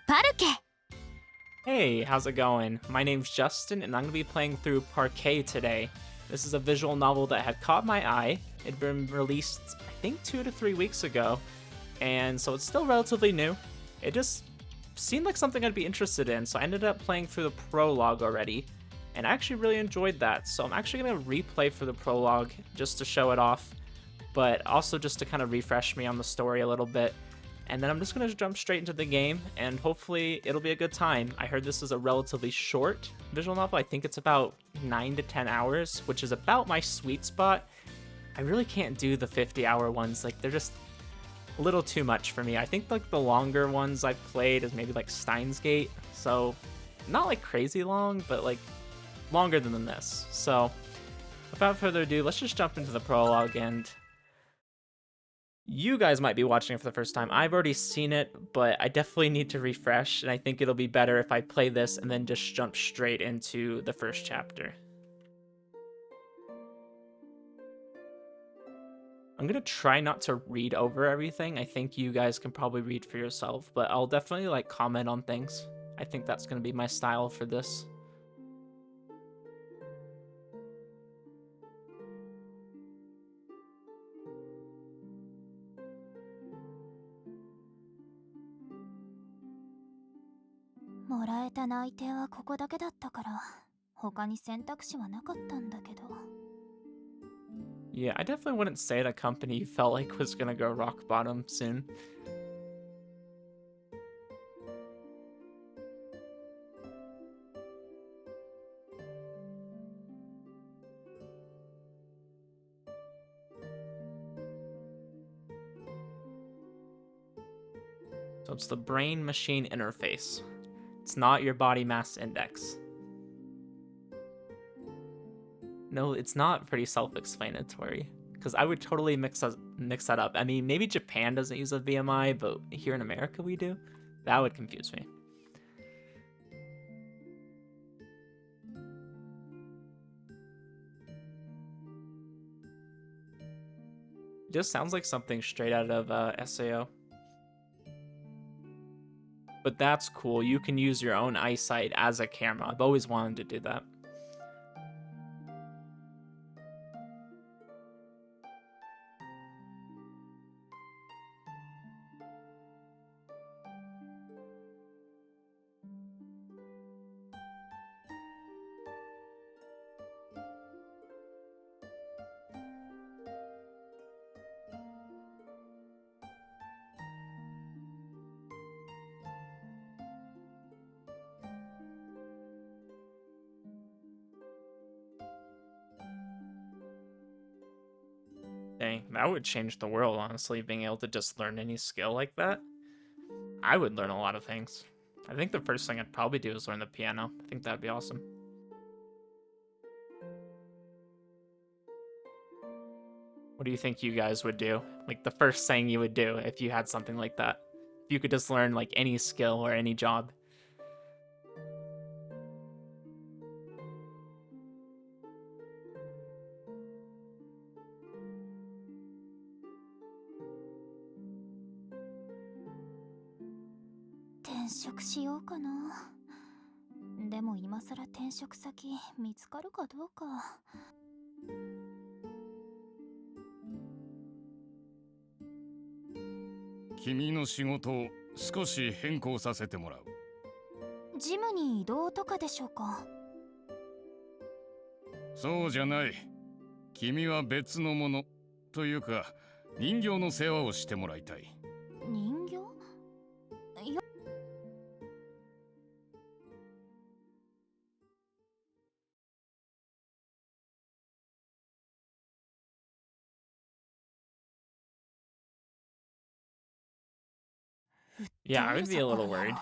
Parquet. Hey, how's it going? My name's Justin, and I'm going to be playing through Parquet today. This is a visual novel that had caught my eye. It had been released, I think, 2 to 3 weeks ago, and so it's still relatively new. It just seemed like something I'd be interested in, so I ended up playing through the prologue already, and I actually really enjoyed that. So I'm actually going to replay for the prologue just to show it off, but also just to kind of refresh me on the story a little bit. And then I'm just going to jump straight into the game, and hopefully it'll be a good time. I heard this is a relatively short visual novel. I think it's about 9 to 10 hours, which is about my sweet spot. I really can't do the 50-hour ones. Like, they're just a little too much for me. I think like the longer ones I've played is maybe like Steins Gate. So not like crazy long, but like longer than this. So without further ado, let's just jump into the prologue. And you guys might be watching it for the first time. I've already seen it, but I definitely need to refresh, and I think it'll be better if I play this and then just jump straight into the first chapter. I'm gonna try not to read over everything. I think you guys can probably read for yourself, but I'll definitely like comment on things. I think that's gonna be my style for this. Yeah, I definitely wouldn't say a company you felt like was gonna go rock bottom soon. So it's the brain-machine interface. It's not your body mass index. No, it's not pretty self-explanatory, because I would totally mix that up. I mean, maybe Japan doesn't use a VMI, but here in America we do. That would confuse me. It just sounds like something straight out of SAO. But that's cool. You can use your own eyesight as a camera. I've always wanted to do that. Dang, that would change the world, honestly, being able to just learn any skill like that. I would learn a lot of things. I think the first thing I'd probably do is learn the piano. I think that'd be awesome. What do you think you guys would do? Like the first thing you would do if you had something like that? If you could just learn like any skill or any job.君の仕事を少し変更させてもらう。ジムに移動とかでしょうか。そうじゃない。君は別のものというか人形の世話をしてもらいたい。人形？いや。Yeah, I would be a little worried.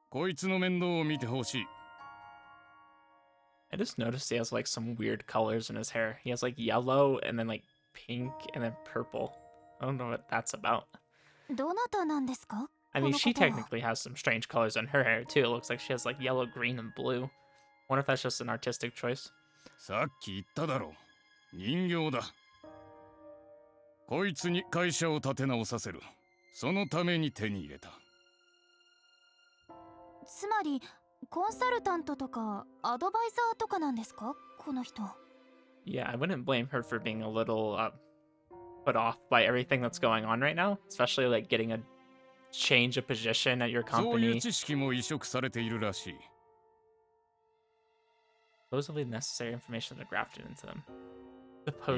こいつの面倒を見てほしい。I just noticed he has like some weird colors in his hair. He has like yellow and then like pink and then purple. I don't know what that's about. どなたなんですか？ I こ mean, の she 方は。 technically has some strange colors in her hair too. It looks like she has like yellow, green, and blue. Wonder if that's just an artistic choice. さっき言っただろう。人形だ。こいつに会社を立て直させる。そのために手に入れた。つまりコンサルタントとかアドバイザーとかなんですか、この人。 Yeah, I wouldn't blame her for being a little put off by everything that's going on right now, especially like getting a change of position at your そういう company. 知識も移植されているらしい。 Supposedly necessary information that are grafted into them.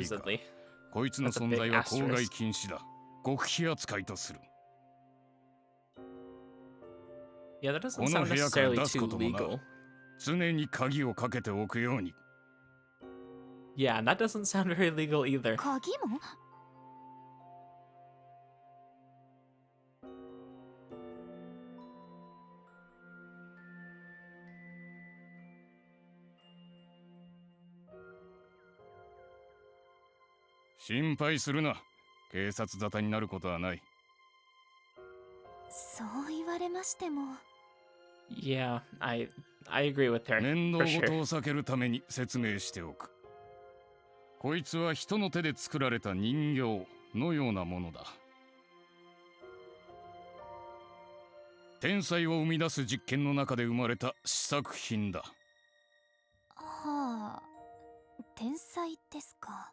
いいか。 Supposedly. こいつの That's a 存 big 在は公害 asterisk. 禁止だ。極秘扱いとする。 Yeah, that doesn't この sound 部屋から necessarily 出す too こともな。 legal. 常に鍵をかけておくように。 Yeah, and that doesn't sound very legal either. 鍵も。 心配するな。警察沙汰になることはない。 そう言われましても。 Yeah, I agree with her 面 for 倒事 sure. を避けるために説明しておく。こいつは人の手で作られた人形のようなものだ。天才を生み出す実験の中で生まれた試作品だ。 はあ、天才ですか。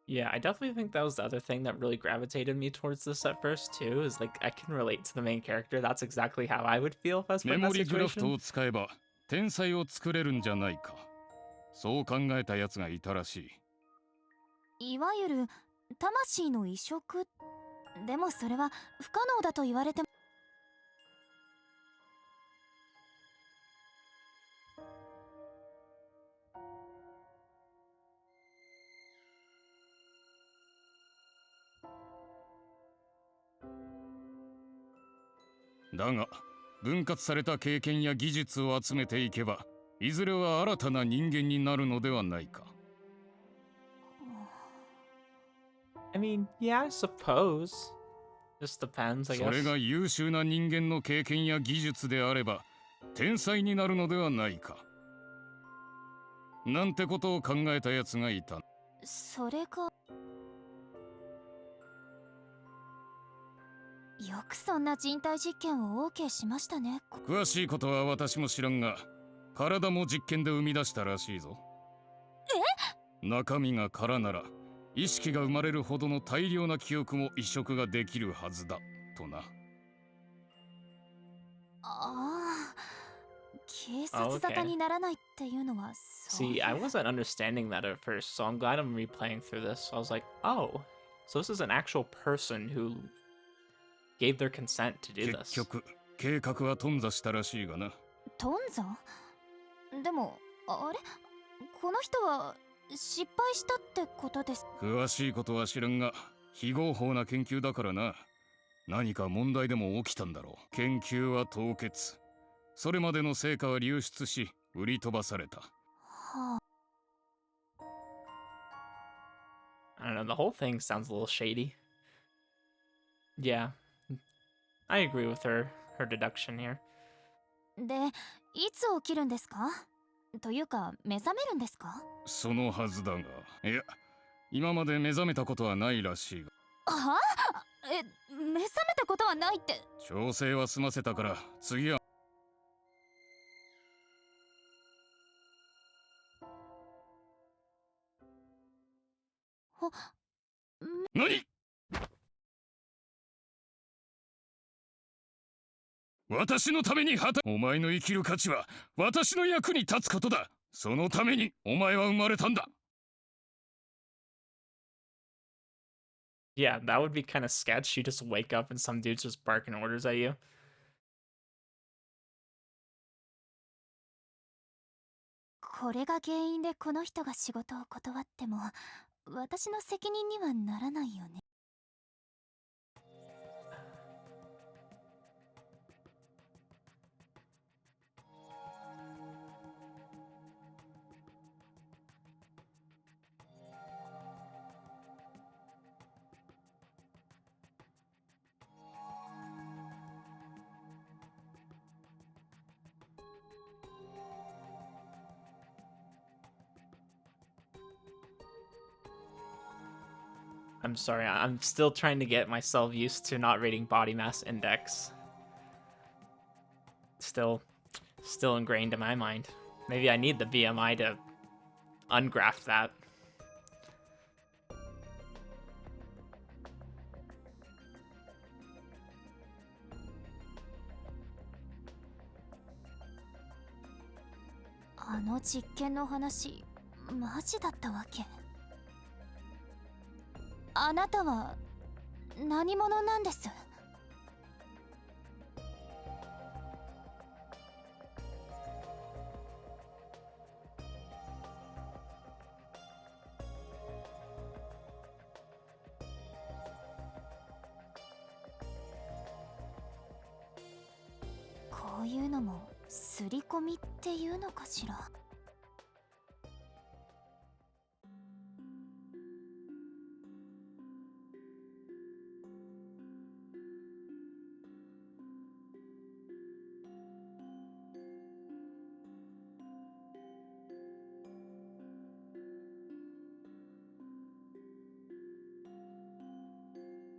Yeah, I definitely think that was the other thing that really gravitated me towards this at first too. Is like I can relate to the main character. That's exactly how I would feel if I was put メ in モ that リグラフト situation. を使えば天才を作れるんじゃないか。そう考えたやつがいたらしい。 いわゆる魂の移植。でもそれは不可能だと言われても。 だが分割された経験や技術を集めていけばいずれは新たな人間になるのではないか。 I mean, yeah, I suppose. Just depends, I それ guess. が優秀な人間の経験や技術であれば天才になるのではないか。なんてことを考えたやつがいた。 それが。 よくそんな人体実験を OK しましたね。 詳しいことは私も知らんが体も実験で生み出したらしいぞ。中身が空なら意識が生まれるほどの大量な記憶も移植ができるはずだとな。 ああ、警察沙汰にならないっていうのはそういう。 See, I wasn't understanding that at first, so I'm glad I'm replaying through this. I was like, oh, so this is an actual person who gave their consent to do 結 this. 局計画は頓挫したらしいがな。 頓挫？でもあれ、この人は失敗したってことです。 詳しいことは知らんが非合法な研究だからな。何か問題でも起きたんだろう。研究は凍結。それまでの成果は流出し売り飛ばされた。 はあ。 I don't know, the whole thing sounds a little shady. Yeah, I agree with her deduction here. で、いつ起きるんですか？というか目覚めるんですか？そのはずだが、いや今まで目覚めたことはないらしいが。 はあ？目覚めたことはないって。 調整は済ませたから次は。 何？ 私のためにお前の生きる価値は私の役に立つことだ。そのためにお前は生まれたんだ。 Yeah, that would be kind of sketch. You just wake up and some dude's just barking orders at you. これが原因でこの人が仕事を断っても私の責任にはならないよね。I'm sorry, I'm still trying to get myself used to not rating body mass index. Still ingrained in my mind. Maybe I need the BMI to ungraft that.の実験の話、マジだったわけ。あなたは何者なんです？こういうのも刷り込みっていうのかしら。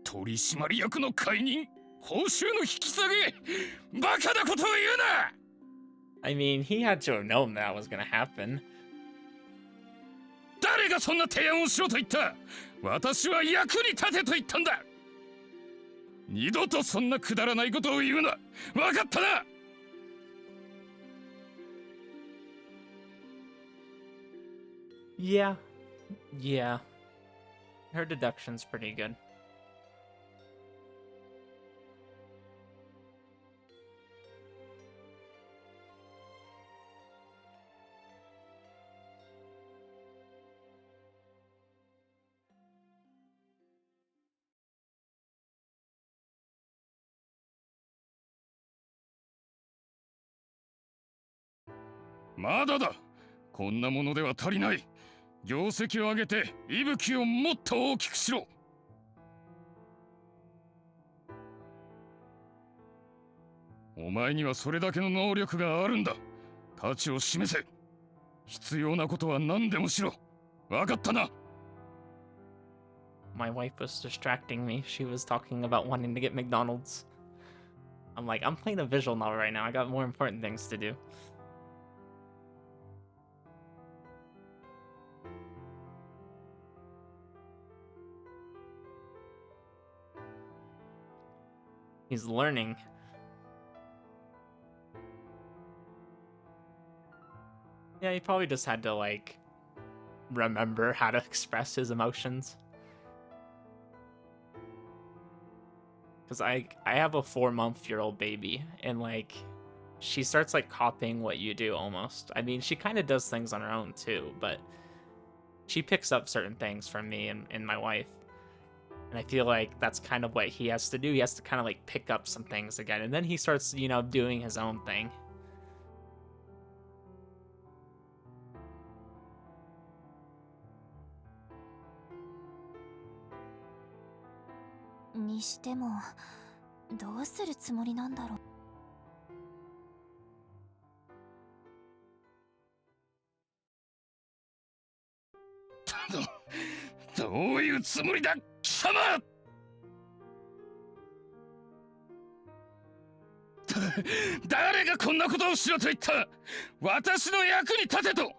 取締役の解任、報酬の引き下げ、バカなことを言うな。I mean, he had to have known that was gonna happen. 誰がそんな提案をしろと言った？私は役に立てと言ったんだ。二度とそんなくだらないことを言うな。分かったな。Yeah. Her deduction's pretty good. .まだだ。こんなものでは足りない。業績を上げて息吹をもっと大きくしろ。お前にはそれだけの能力があるんだ。価値を示せ。必要なことは何でもしろ。分かったな。My wife was distracting me. She was talking about wanting to get McDonald's. I'm like, I'm playing a visual novel right now. I got more important things to do. He's learning. Yeah, he probably just had to, like, remember how to express his emotions. Because I have a 4-month-old baby, and, like, she starts, like, copying what you do, almost. I mean, she kind of does things on her own, too, but she picks up certain things from me and my wife. And I feel like that's kind of what he has to do. He has to kind of, like, pick up some things again, and then he starts, you know, doing his own thing.にしても、どうするつもりなんだろう。どういうつもりだ、貴様。誰がこんなことをしろと言った。私の役に立てと。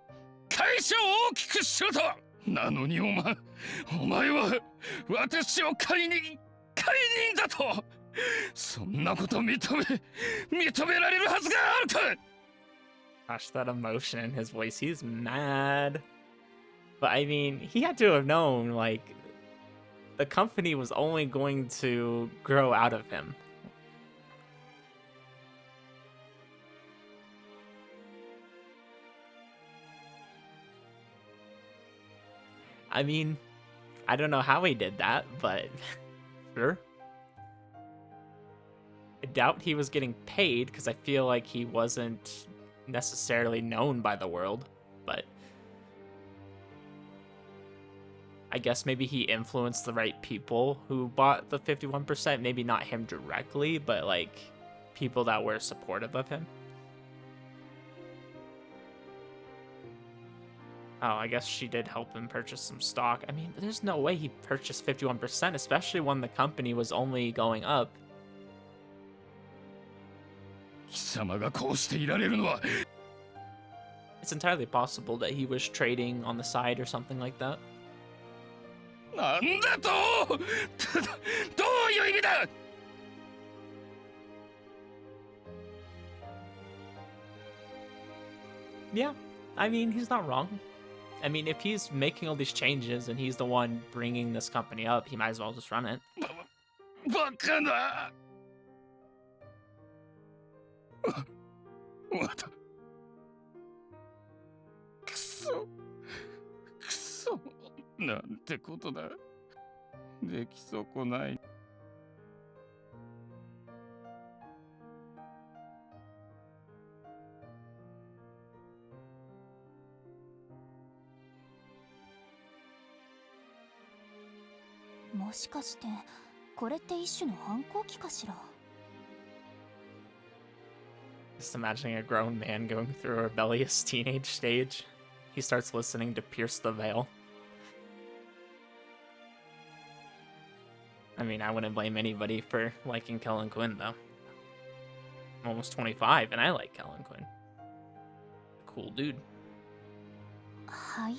会社を大きくしろと。なのにお前は私を解任だと。そんなこと認められるはずがあるか。 Gosh, that emotion in his voice. He's mad. But I mean, he had to have known, like, the company was only going to grow out of him. I mean, I don't know how he did that, but sure. I doubt he was getting paid, because I feel like he wasn't necessarily known by the world, but I guess maybe he influenced the right people who bought the 51%, maybe not him directly, but like people that were supportive of him. Oh, I guess she did help him purchase some stock. I mean, there's no way he purchased 51%, especially when the company was only going up. 貴様がこうしていられるのは It's entirely possible that he was trading on the side or something like that. なんだとどういう意味だ Yeah, I mean, he's not wrong. I mean, if he's making all these changes and he's the one bringing this company up, he might as well just run it. バカなまたくそなんてことだでき損ないもしかしてこれって一種の反抗期かしら。 Just imagining a grown man going through a rebellious teenage stage. He starts listening to Pierce the Veil. I mean, I wouldn't blame anybody for liking Kellen Quinn, though. I'm almost 25, and I like Kellen Quinn. Cool dude. はい。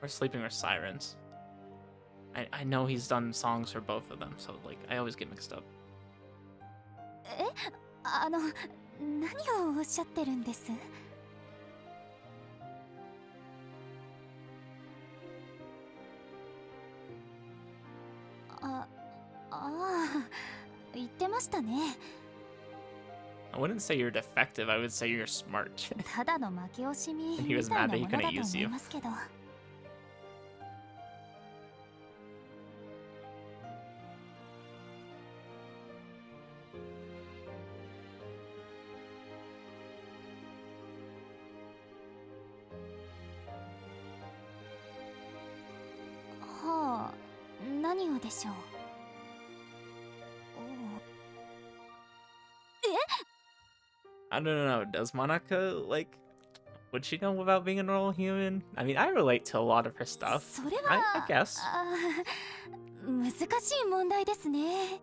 Or Sleeping with Sirens. I know he's done songs for both of them, so, like, I always get mixed up. 何をおっしゃってるんです？言ってましたね。 I wouldn't say you're defective, I would say you're smart. ただの負け惜しみ He み was たい mad な that he ものだ couldn't と use 思い you. ますけど。はあ、何をでしょう。 I don't know, does Monica, like, would she know about being a normal human? I mean, I relate to a lot of her stuff. それ I は guess. 難しい問題ですね。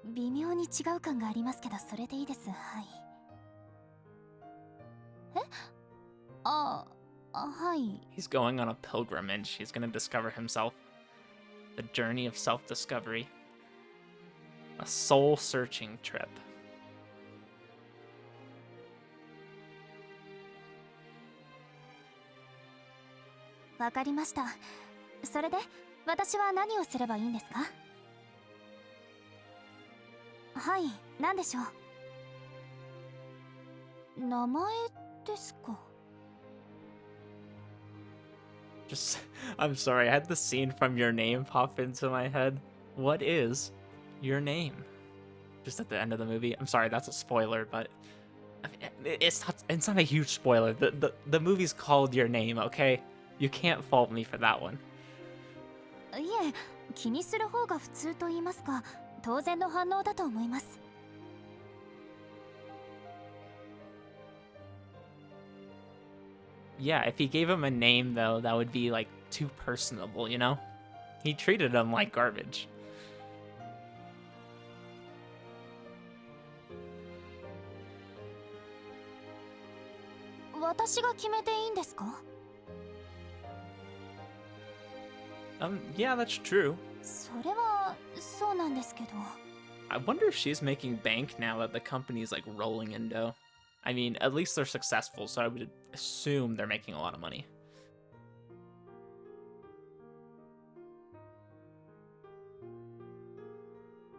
微妙に違う感がありますけど、それでいいです。はい。はい。 He's going on a pilgrimage. He's gonna discover himself. The journey of self-discovery. A soul-searching trip. わかりました。それで私は何をすればいいんですか？はい、何でしょう。名前ですか？ Just, I'm sorry, I had the scene from Your Name pop into my head. What is your name? Just at the end of the movie. I'm sorry, that's a spoiler, but I mean, it's not a huge spoiler. The movie's called Your Name, okay? You can't fault me for that one. いえ、気にする方が普通と言いますか、当然の反応だと思います。 Yeah, if he gave him a name, though, that would be, like, too personable, you know? He treated him like garbage. 私が決めていいんですか？ Yeah, that's true. それはそうなんですけど。 I wonder if she's making bank now that the company's, like, rolling in dough. I mean, at least they're successful, so I would assume they're making a lot of money.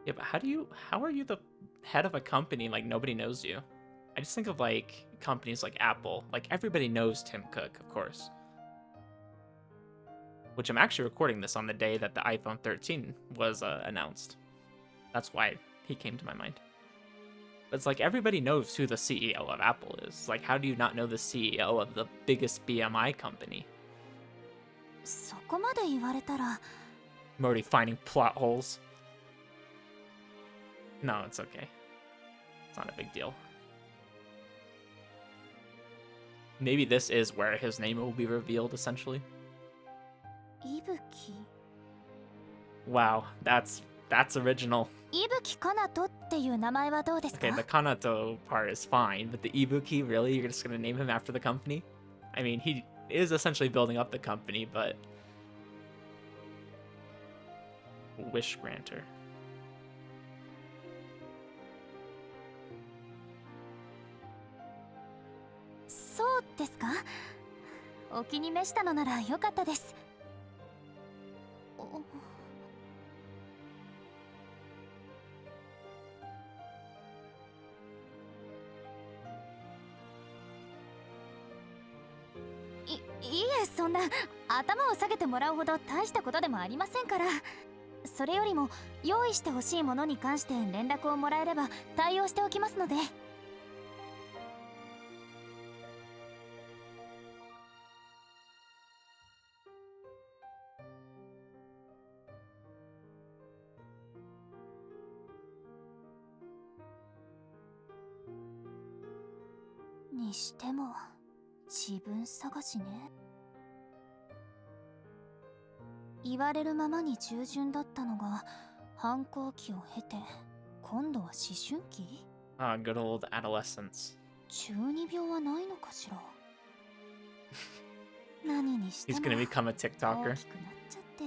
Yeah, but how are you the head of a company, like, nobody knows you? I just think of, like, companies like Apple. Like, everybody knows Tim Cook, of course. Which I'm actually recording this on the day that the iPhone 13 was announced. That's why he came to my mind. But it's like everybody knows who the CEO of Apple is. Like, how do you not know the CEO of the biggest BMI company? そこまで言われたら。 I'm already finding plot holes. No, it's okay. It's not a big deal. maybe this is where his name will be revealed, essentially. 伊吹 Wow, that's original. 伊吹かなとっていう名前はどうですか Okay, the Kanato part is fine, but the Ibuki, really? You're just gonna name him after the company? I mean, he is essentially building up the company, but... Wish Granter. そうですかお気に召したのならよかったですおいえそんな頭を下げてもらうほど大したことでもありませんからそれよりも用意してほしいものに関して連絡をもらえれば対応しておきますのでにしても自分探しね言われるままに従順だったのが反抗期を経て今度は思春期 Ah, good old adolescence. 中二病はないのかしら何にしても He's gonna become a 大 TikToker. きくなっちゃって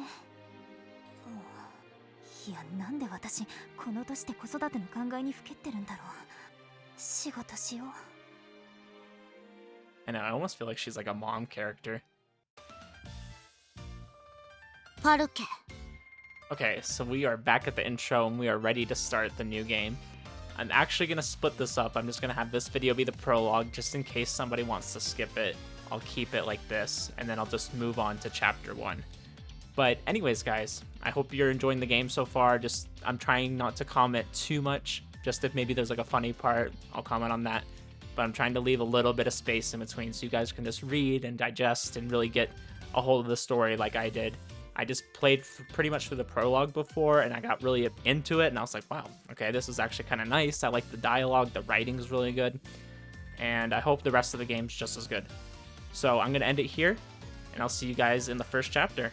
いやなんで私この年で子育ての考えにふけってるんだろう仕事しよう I know, I almost feel like she's like a mom character. パルケ Okay, so we are back at the intro and we are ready to start the new game. I'm actually gonna split this up. I'm just gonna have this video be the prologue just in case somebody wants to skip it. I'll keep it like this and then I'll just move on to chapter 1. But anyways, guys, I hope you're enjoying the game so far. Just I'm trying not to comment too much. Just if maybe there's like a funny part, I'll comment on that. But I'm trying to leave a little bit of space in between so you guys can just read and digest and really get a hold of the story like I did. I just played pretty much through the prologue before and I got really into it and I was like, wow, okay, this is actually kind of nice. I like the dialogue, the writing's really good, and I hope the rest of the game's just as good. So I'm going to end it here and I'll see you guys in the first chapter.